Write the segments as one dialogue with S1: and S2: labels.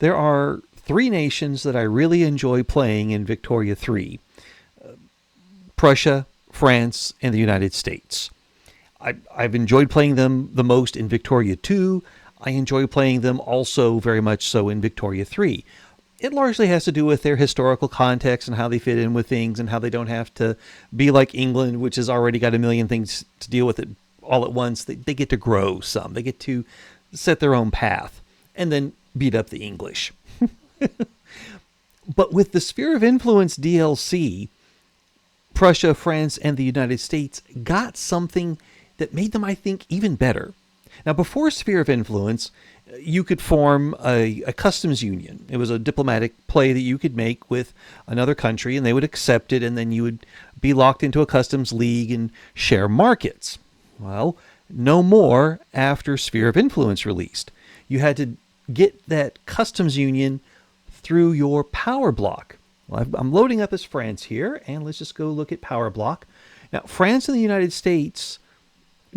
S1: there are three nations that I really enjoy playing in Victoria 3: Prussia, France, and the United States. I've enjoyed playing them the most in Victoria 2. I enjoy playing them also very much so in Victoria 3. It largely has to do with their historical context and how they fit in with things and how they don't have to be like England, which has already got a million things to deal with it all at once. They get to grow some. They get to set their own path and then beat up the English. But with the Sphere of Influence DLC, Prussia, France, and the United States got something that made them, I think, even better. Now, before Sphere of Influence, you could form a customs union. It was a diplomatic play that you could make with another country, and they would accept it, and then you would be locked into a customs league and share markets. Well, no more after Sphere of Influence released. You had to get that customs union through your power block. Well, I'm loading up as France here, and let's just go look at power block. Now, France and the United States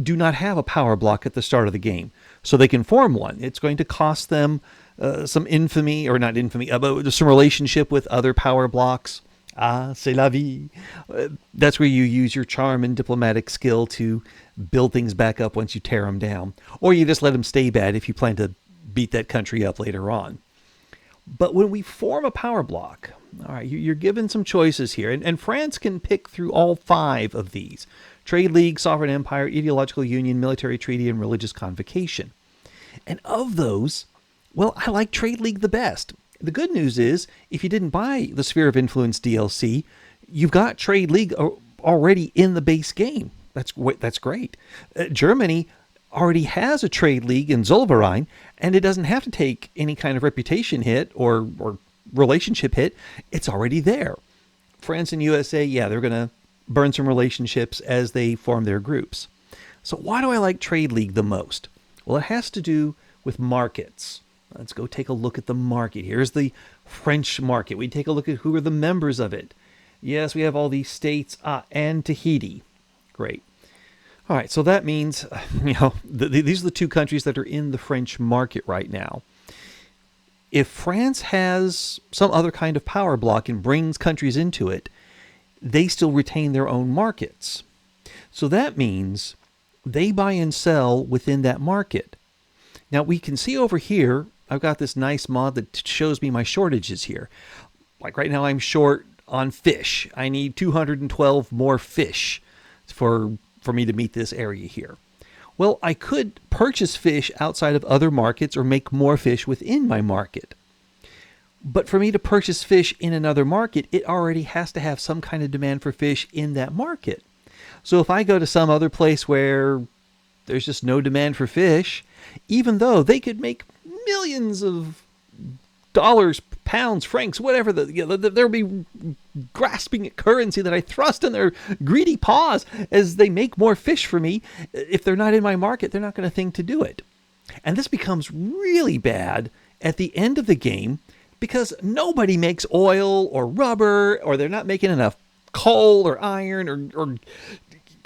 S1: do not have a power block at the start of the game, so they can form one. It's going to cost them some infamy, or not infamy, but some relationship with other power blocks. Ah, c'est la vie. That's where you use your charm and diplomatic skill to build things back up once you tear them down. Or you just let them stay bad if you plan to beat that country up later on. But when we form a power block, all right, you're given some choices here. And France can pick through all 5 of these: Trade League, Sovereign Empire, Ideological Union, Military Treaty, and Religious Convocation. And of those, well, I like Trade League the best. The good news is, if you didn't buy the Sphere of Influence DLC, you've got Trade League already in the base game. That's great. Germany already has a Trade League in Zollverein, and it doesn't have to take any kind of reputation hit or relationship hit. It's already there. France and USA, yeah, they're going to burn some relationships as they form their groups. So why do I like Trade League the most? Well, it has to do with markets. Let's go take a look at the market. Here's the French market. We take a look at who are the members of it. Yes, we have all these states and Tahiti. Great. All right, so that means, these are the 2 countries that are in the French market right now. If France has some other kind of power block and brings countries into it, they still retain their own markets. So that means they buy and sell within that market. Now, we can see over here, I've got this nice mod that shows me my shortages here. Like right now, I'm short on fish. I need 212 more fish for me to meet this area here. Well, I could purchase fish outside of other markets or make more fish within my market. But for me to purchase fish in another market, it already has to have some kind of demand for fish in that market. So if I go to some other place where there's just no demand for fish, even though they could make millions of dollars, pounds, francs, whatever, they'll be grasping at currency that I thrust in their greedy paws as they make more fish for me. If they're not in my market, they're not going to think to do it. And this becomes really bad at the end of the game, because nobody makes oil or rubber, or they're not making enough coal or iron, or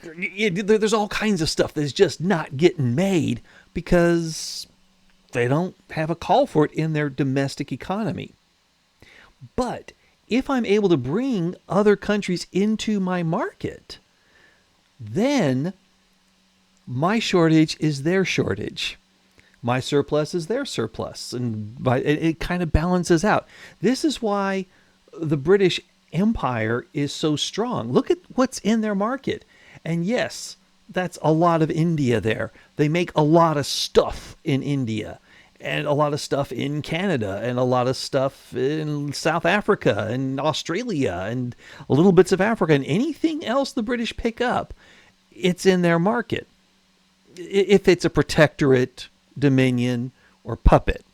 S1: there's all kinds of stuff that's just not getting made because they don't have a call for it in their domestic economy. But if I'm able to bring other countries into my market, then my shortage is their shortage. My surplus is their surplus, and it kind of balances out. This is why the British Empire is so strong. Look at what's in their market. And yes, that's a lot of India there. They make a lot of stuff in India, and a lot of stuff in Canada, and a lot of stuff in South Africa and Australia and little bits of Africa, and anything else the British pick up, it's in their market. If it's a protectorate, dominion, or puppet,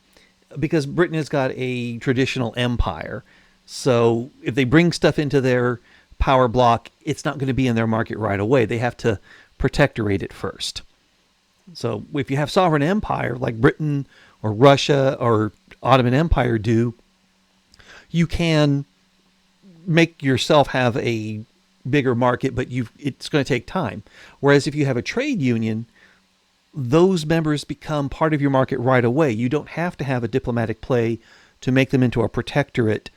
S1: because Britain has got a traditional empire. So if they bring stuff into their power block, it's not going to be in their market right away. They have to protectorate it first. So if you have sovereign empire like Britain or Russia or Ottoman Empire do, you can make yourself have a bigger market, but it's going to take time. Whereas if you have a trade union, those members become part of your market right away. You don't have to have a diplomatic play to make them into a protectorate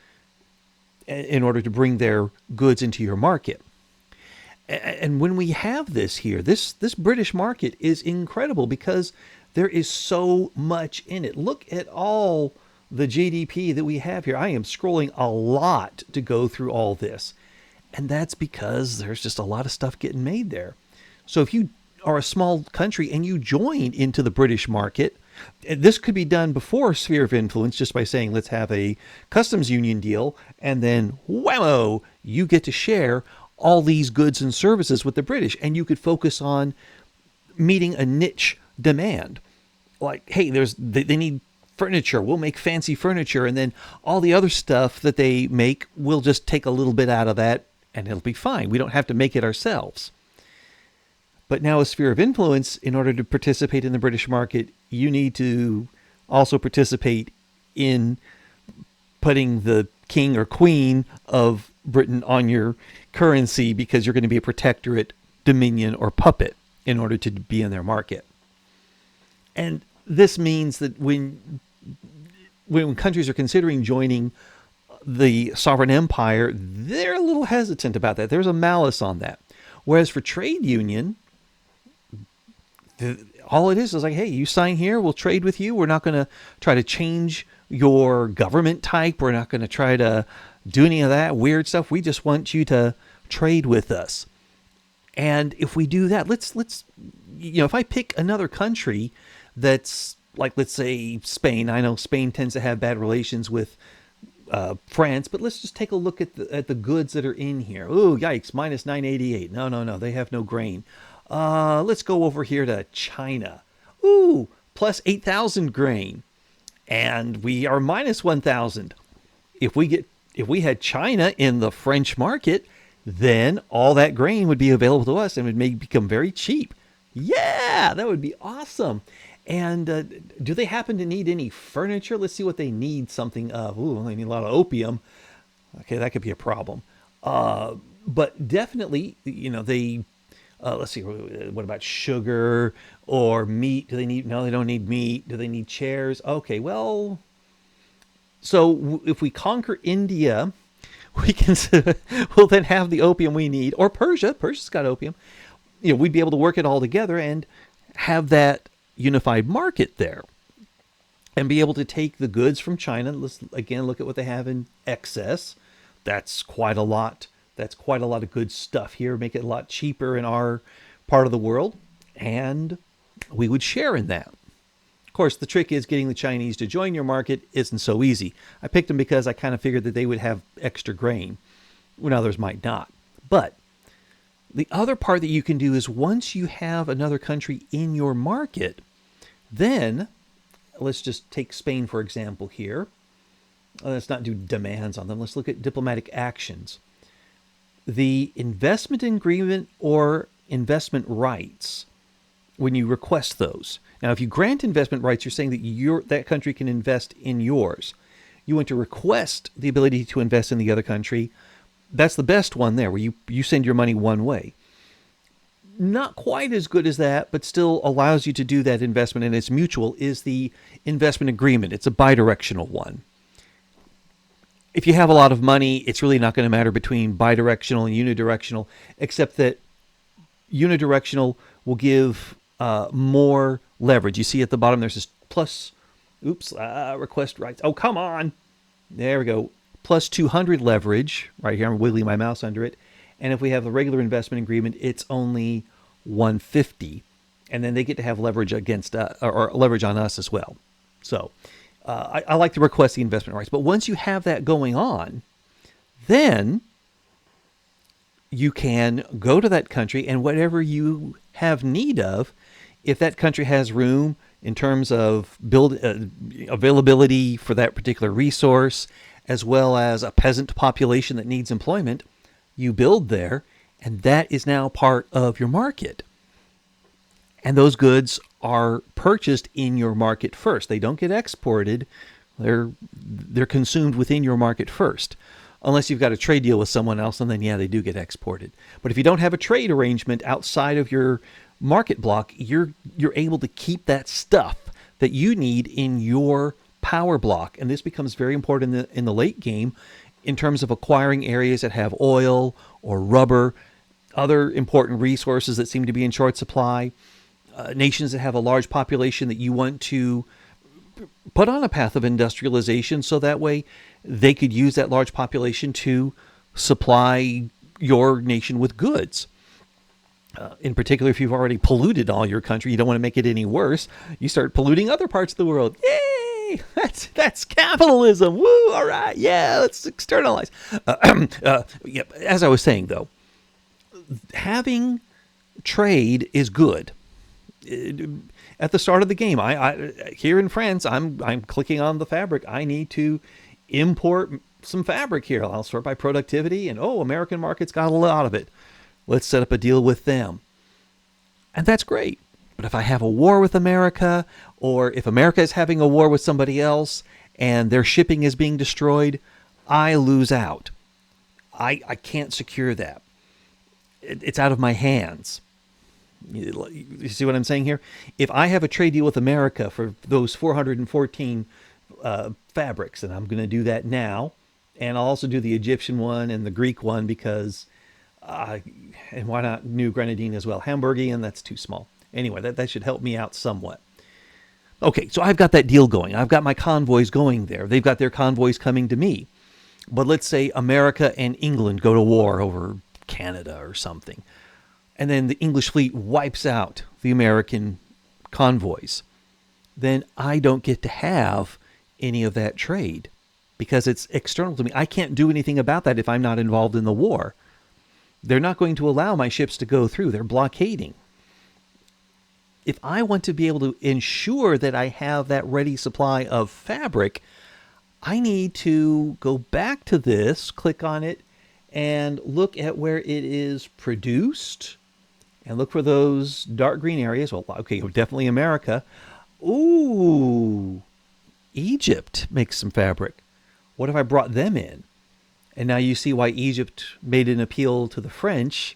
S1: in order to bring their goods into your market. And when we have this here, this British market is incredible because there is so much in it. Look at all the GDP that we have here. I am scrolling a lot to go through all this. And that's because there's just a lot of stuff getting made there. So if you are a small country and you join into the British market, this could be done before sphere of influence just by saying, let's have a customs union deal. And then, whammo, you get to share all these goods and services with the British. And you could focus on meeting a niche demand. Like, hey, they need furniture. We'll make fancy furniture. And then all the other stuff that they make, we'll just take a little bit out of that and it'll be fine. We don't have to make it ourselves. But now a sphere of influence, in order to participate in the British market, you need to also participate in putting the king or queen of Britain on your currency because you're going to be a protectorate, dominion, or puppet in order to be in their market. And this means that when countries are considering joining the sovereign empire, they're a little hesitant about that. There's a malice on that. Whereas for trade union, all it is like, hey, you sign here, we'll trade with you. We're not going to try to change your government type. We're not going to try to do any of that weird stuff. We just want you to trade with us. And if we do that, let's if I pick another country that's like, let's say Spain. I know Spain tends to have bad relations with France, but let's just take a look at the goods that are in here. Ooh, yikes, minus 988. No, they have no grain. Let's go over here to China. Ooh, plus 8,000 grain. And we are minus 1,000. If we had China in the French market, then all that grain would be available to us and it may become very cheap. Yeah, that would be awesome. And do they happen to need any furniture? Let's see what they need something of. Ooh, they need a lot of opium. Okay, that could be a problem. But definitely, they... let's see, what about sugar or meat? No, they don't need meat. Do they need chairs? Okay, well, so if we conquer India, we'll then have the opium we need. Or Persia. Persia's got opium. We'd be able to work it all together and have that unified market there. And be able to take the goods from China. Let's, again, look at what they have in excess. That's quite a lot. That's quite a lot of good stuff here. Make it a lot cheaper in our part of the world. And we would share in that. Of course, the trick is getting the Chinese to join your market isn't so easy. I picked them because I kind of figured that they would have extra grain when others might not. But the other part that you can do is once you have another country in your market, then let's just take Spain, for example, here. Let's not do demands on them. Let's look at diplomatic actions. The investment agreement or investment rights, when you request those. Now, if you grant investment rights, you're saying that that country can invest in yours. You want to request the ability to invest in the other country. That's the best one there, where you send your money one way. Not quite as good as that, but still allows you to do that investment, and it's mutual, is the investment agreement. It's a bidirectional one. If you have a lot of money, it's really not going to matter between bidirectional and unidirectional, except that unidirectional will give more leverage. You see at the bottom there's this plus, request rights. Oh, come on. There we go. Plus 200 leverage. Right here, I'm wiggling my mouse under it. And if we have the regular investment agreement, it's only 150. And then they get to have leverage against or leverage on us as well. So I like to request the investment rights. But once you have that going on, then you can go to that country and whatever you have need of, if that country has room in terms of availability for that particular resource, as well as a peasant population that needs employment, you build there, and that is now part of your market. And those goods are purchased in your market first. They don't get exported. They're consumed within your market first. Unless you've got a trade deal with someone else, and then, yeah, they do get exported. But if you don't have a trade arrangement outside of your market block, you're able to keep that stuff that you need in your power block, and this becomes very important in the late game in terms of acquiring areas that have oil or rubber, other important resources that seem to be in short supply, nations that have a large population that you want to put on a path of industrialization so that way they could use that large population to supply your nation with goods. In particular, if you've already polluted all your country, you don't want to make it any worse. You start polluting other parts of the world. Yay! That's capitalism. Woo! All right. Yeah, let's externalize. Yeah, as I was saying, though, having trade is good. At the start of the game, I here in France, I'm clicking on the fabric. I need to import some fabric here. I'll sort by productivity, and American market's got a lot of it. Let's set up a deal with them. And that's great. But if I have a war with America, or if America is having a war with somebody else and their shipping is being destroyed, I lose out. I can't secure that. It's out of my hands. You see what I'm saying here? If I have a trade deal with America for those 414 fabrics, and I'm going to do that now, and I'll also do the Egyptian one and the Greek one because... and why not New Grenadine as well? Hamburgian, that's too small. Anyway, that should help me out somewhat. Okay, so I've got that deal going. I've got my convoys going there. They've got their convoys coming to me. But let's say America and England go to war over Canada or something. And then the English fleet wipes out the American convoys. Then I don't get to have any of that trade because it's external to me. I can't do anything about that if I'm not involved in the war. They're not going to allow my ships to go through. They're blockading. If I want to be able to ensure that I have that ready supply of fabric, I need to go back to this, click on it, and look at where it is produced, and look for those dark green areas. Well, okay, definitely America. Ooh, Egypt makes some fabric. What if I brought them in? And now you see why Egypt made an appeal to the French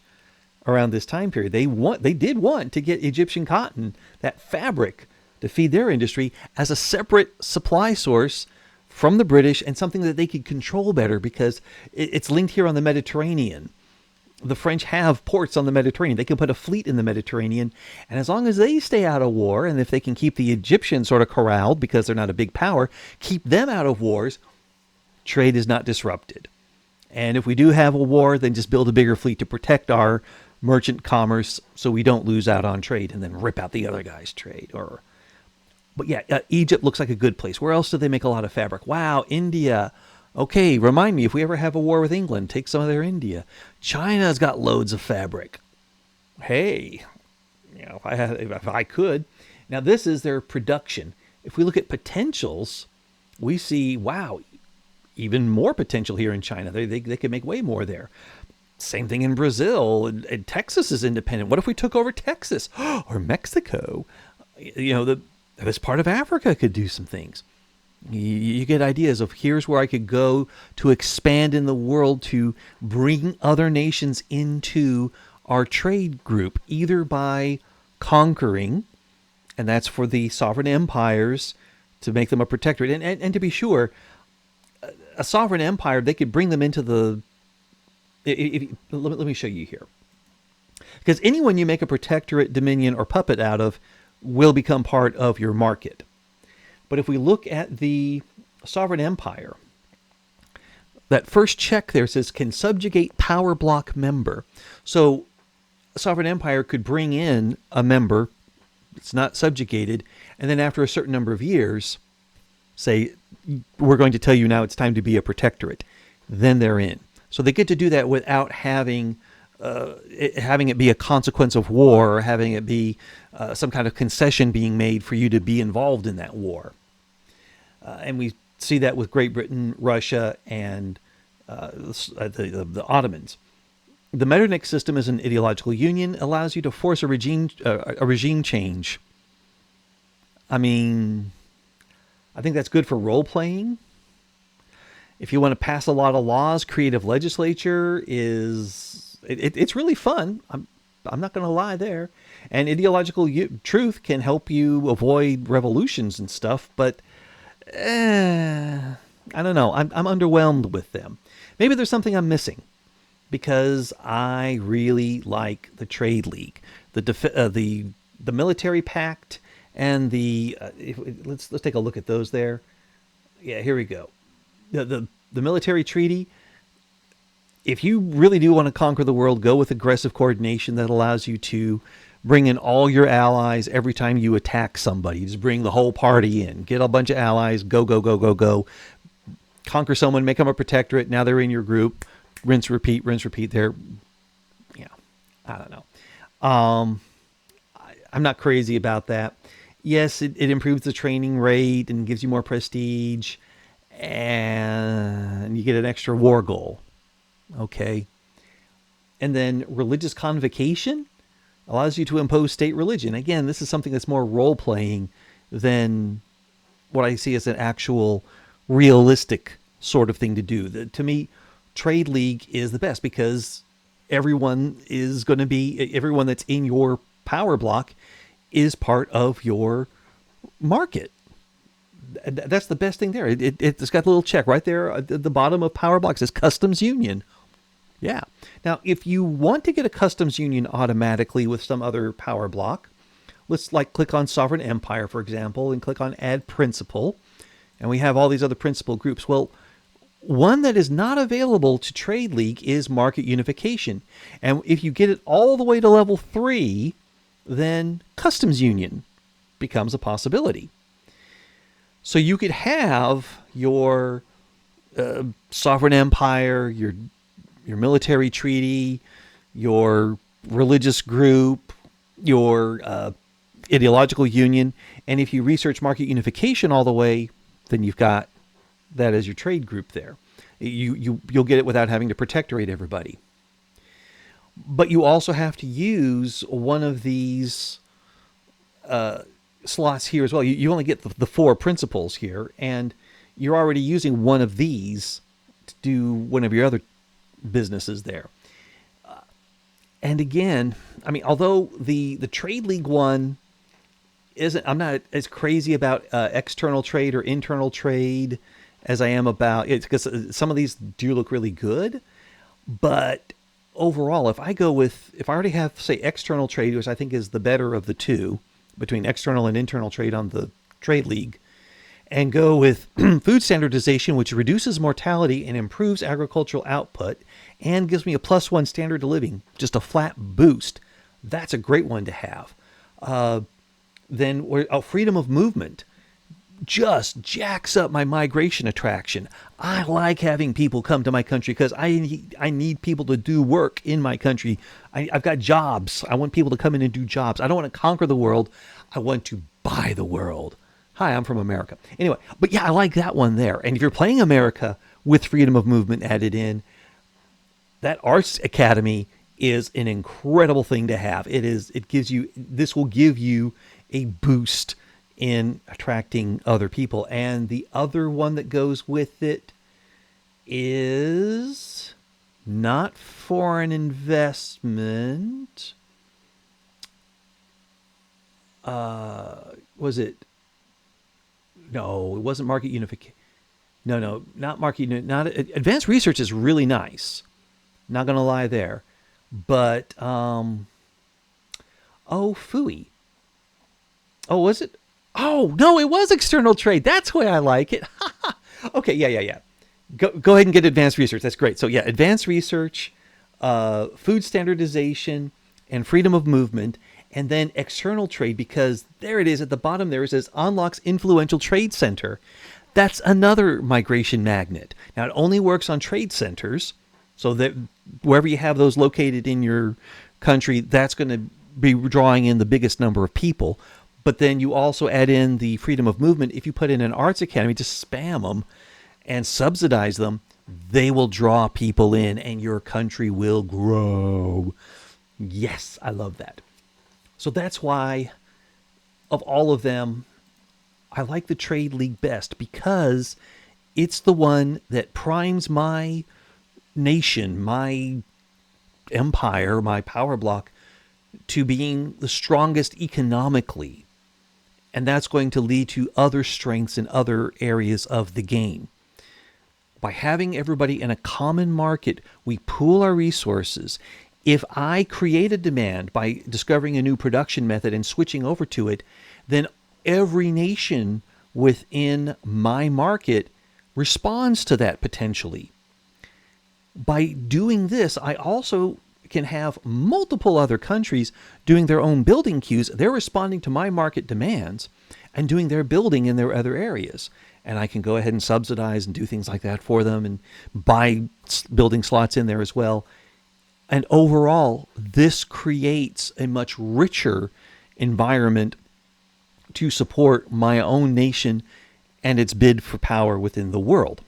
S1: around this time period. They did want to get Egyptian cotton, that fabric, to feed their industry as a separate supply source from the British and something that they could control better because it's linked here on the Mediterranean. The French have ports on the Mediterranean. They can put a fleet in the Mediterranean. And as long as they stay out of war, and if they can keep the Egyptians sort of corralled because they're not a big power, keep them out of wars, trade is not disrupted. And if we do have a war, then just build a bigger fleet to protect our merchant commerce so we don't lose out on trade and then rip out the other guy's trade. But yeah, Egypt looks like a good place. Where else do they make a lot of fabric? Wow, India. Okay, remind me, if we ever have a war with England, take some of their India. China's got loads of fabric. Hey, if I could. Now, this is their production. If we look at potentials, we see, wow, even more potential here in China. They could make way more there. Same thing in Brazil, and Texas is independent. What if we took over Texas or Mexico? This part of Africa could do some things. You get ideas of here's where I could go to expand in the world to bring other nations into our trade group, either by conquering, and that's for the sovereign empires to make them a protectorate. And to be sure, a sovereign empire, they could bring them into the... let me show you here. Because anyone you make a protectorate, dominion, or puppet out of will become part of your market. But if we look at the sovereign empire, that first check there says, can subjugate power block member. So a sovereign empire could bring in a member, it's not subjugated, and then after a certain number of years, say, we're going to tell you now it's time to be a protectorate. Then they're in. So they get to do that without having it be a consequence of war, or having it be some kind of concession being made for you to be involved in that war. And we see that with Great Britain, Russia, and the Ottomans. The Metternich system is an ideological union, allows you to force a regime change. I mean, I think that's good for role-playing. If you want to pass a lot of laws, creative legislature it's really fun. I'm not going to lie there. And ideological truth can help you avoid revolutions and stuff, but I don't know. I'm underwhelmed with them. Maybe there's something I'm missing because I really like the Trade League, the military pact, and let's take a look at those there. Yeah, here we go. The military treaty. If you really do want to conquer the world, go with aggressive coordination that allows you to bring in all your allies every time you attack somebody. Just bring the whole party in. Get a bunch of allies. Go, go, go, go, go. Conquer someone, make them a protectorate. Now they're in your group. Rinse, repeat, rinse, repeat. I don't know. I'm not crazy about that. Yes, it improves the training rate and gives you more prestige. And you get an extra war goal. Okay. And then religious convocation allows you to impose state religion. Again, this is something that's more role-playing than what I see as an actual realistic sort of thing to do. To me, Trade League is the best because everyone that's in your power block is part of your market. That's the best thing there. It's got the little check right there at the bottom of power blocks. It says Customs Union. Yeah. Now, if you want to get a customs union automatically with some other power block, let's click on Sovereign Empire, for example, and click on Add Principal. And we have all these other principal groups. Well, one that is not available to Trade League is Market Unification. And if you get it all the way to level 3, then Customs Union becomes a possibility. So you could have your Sovereign Empire, your military treaty, your religious group, your ideological union, and if you research market unification all the way, then you've got that as your trade group there. You'll get it without having to protectorate everybody. But you also have to use one of these slots here as well. You only get the 4 principles here, and you're already using one of these to do one of your other businesses there. And again, I mean, although the Trade League one isn't, I'm not as crazy about external trade or internal trade as I am about it, because some of these do look really good. But overall, if I already have, say, external trade, which I think is the better of the two between external and internal trade on the Trade League, and go with food standardization, which reduces mortality and improves agricultural output and gives me a +1 standard of living, just a flat boost. That's a great one to have. Then freedom of movement just jacks up my migration attraction. I like having people come to my country because I need people to do work in my country. I've got jobs. I want people to come in and do jobs. I don't want to conquer the world. I want to buy the world. Hi, I'm from America. Anyway, but yeah, I like that one there. And if you're playing America with freedom of movement added in, that Arts Academy is an incredible thing to have. This will give you a boost in attracting other people. And the other one that goes with it is not foreign investment. Was it? No, it wasn't market unification. No, not market. Not advanced research is really nice. Not gonna lie there, but phooey. Oh, was it? Oh no, it was external trade. That's why I like it. Okay, yeah. Go ahead and get advanced research. That's great. So yeah, advanced research, food standardization, and freedom of movement. And then external trade, because there it is at the bottom there. It says unlocks influential trade center. That's another migration magnet. Now it only works on trade centers, so that wherever you have those located in your country, that's going to be drawing in the biggest number of people. But then you also add in the freedom of movement. If you put in an arts academy, just spam them and subsidize them, they will draw people in and your country will grow. Yes, I love that. So that's why, of all of them, I like the Trade League best, because it's the one that primes my nation, my empire, my power block, to being the strongest economically. And that's going to lead to other strengths in other areas of the game. By having everybody in a common market, we pool our resources. If I create a demand by discovering a new production method and switching over to it, then every nation within my market responds to that potentially. By doing this, I also can have multiple other countries doing their own building queues. They're responding to my market demands and doing their building in their other areas. And I can go ahead and subsidize and do things like that for them and buy building slots in there as well. And overall, this creates a much richer environment to support my own nation and its bid for power within the world.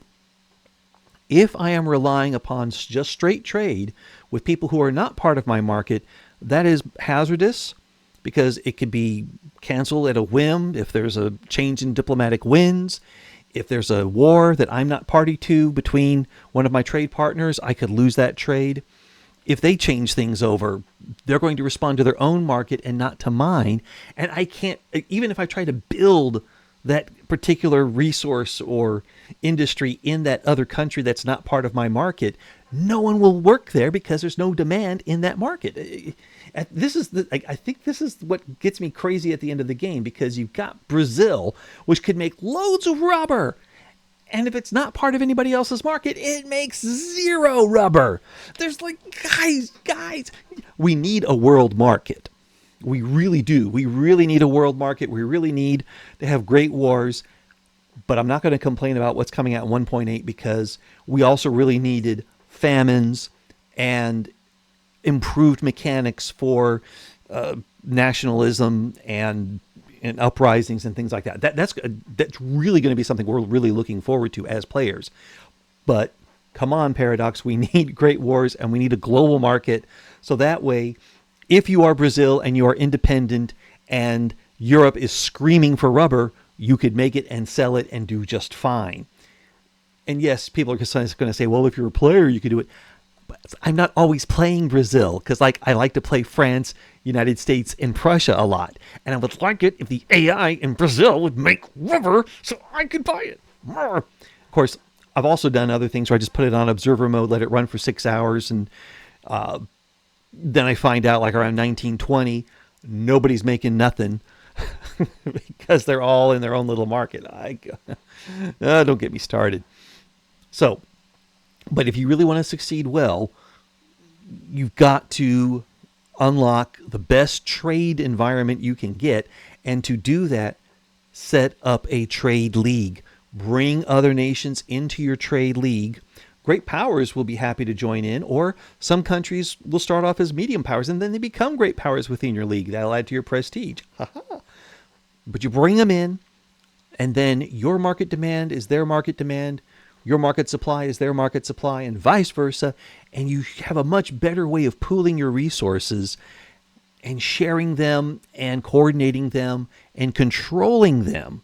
S1: If I am relying upon just straight trade with people who are not part of my market, that is hazardous because it could be canceled at a whim if there's a change in diplomatic winds. If there's a war that I'm not party to between one of my trade partners, I could lose that trade. If they change things over, they're going to respond to their own market and not to mine. And I can't, even if I try to build that particular resource or industry in that other country that's not part of my market, no one will work there because there's no demand in that market. I think this is what gets me crazy at the end of the game, because you've got Brazil, which could make loads of rubber. And if it's not part of anybody else's market, it makes zero rubber. There's like, guys, we need a world market. We really do. We really need a world market. We really need to have great wars. But I'm not going to complain about what's coming out in 1.8 because we also really needed famines and improved mechanics for nationalism and uprisings and things like that. That's really going to be something we're really looking forward to as players. But come on, Paradox, we need great wars and we need a global market. So that way, if you are Brazil and you are independent and Europe is screaming for rubber, you could make it and sell it and do just fine. And yes, people are going to say, well, if you're a player, you could do it. But I'm not always playing Brazil because I like to play France, United States, and Prussia a lot. And I would like it if the AI in Brazil would make rubber so I could buy it. Of course, I've also done other things where I just put it on observer mode, let it run for 6 hours, and then I find out like around 1920, nobody's making nothing because they're all in their own little market. Don't get me started. So, but if you really want to succeed well, you've got to unlock the best trade environment you can get. And to do that, set up a trade league. Bring other nations into your trade league. Great powers will be happy to join in, or some countries will start off as medium powers and then they become great powers within your league. That'll add to your prestige. But you bring them in, and then your market demand is their market demand. Your market supply is their market supply, and vice versa. And you have a much better way of pooling your resources and sharing them and coordinating them and controlling them.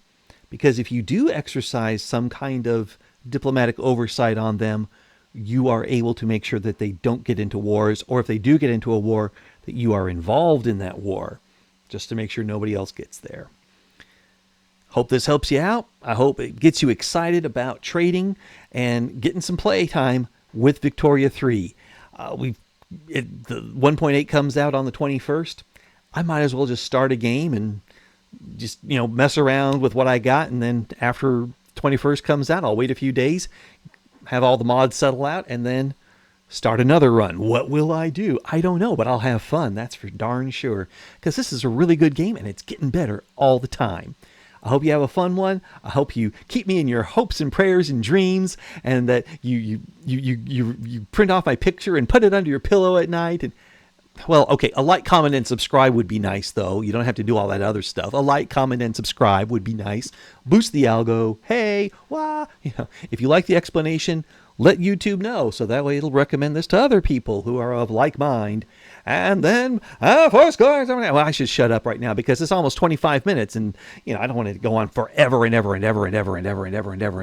S1: Because if you do exercise some kind of diplomatic oversight on them, you are able to make sure that they don't get into wars, or if they do get into a war, that you are involved in that war, just to make sure nobody else gets there. Hope this helps you out. I hope it gets you excited about trading and getting some play time with Victoria 3. The 1.8 comes out on the 21st. I might as well just start a game and just, mess around with what I got, and then after 21st comes out, I'll wait a few days, have all the mods settle out, and then start another run. What will I do? I don't know, but I'll have fun. That's for darn sure. Because this is a really good game, and it's getting better all the time. I hope you have a fun one. I hope you keep me in your hopes and prayers and dreams, and that you print off my picture and put it under your pillow at night. And well, okay, a like, comment, and subscribe would be nice, though. You don't have to do all that other stuff. A like, comment, and subscribe would be nice. Boost the algo. Hey, wah. If you like the explanation, let YouTube know, so that way it'll recommend this to other people who are of like mind. And then, for scores, well, I should shut up right now because it's almost 25 minutes, and I don't want it to go on forever and ever and ever and ever and ever and ever and ever and ever.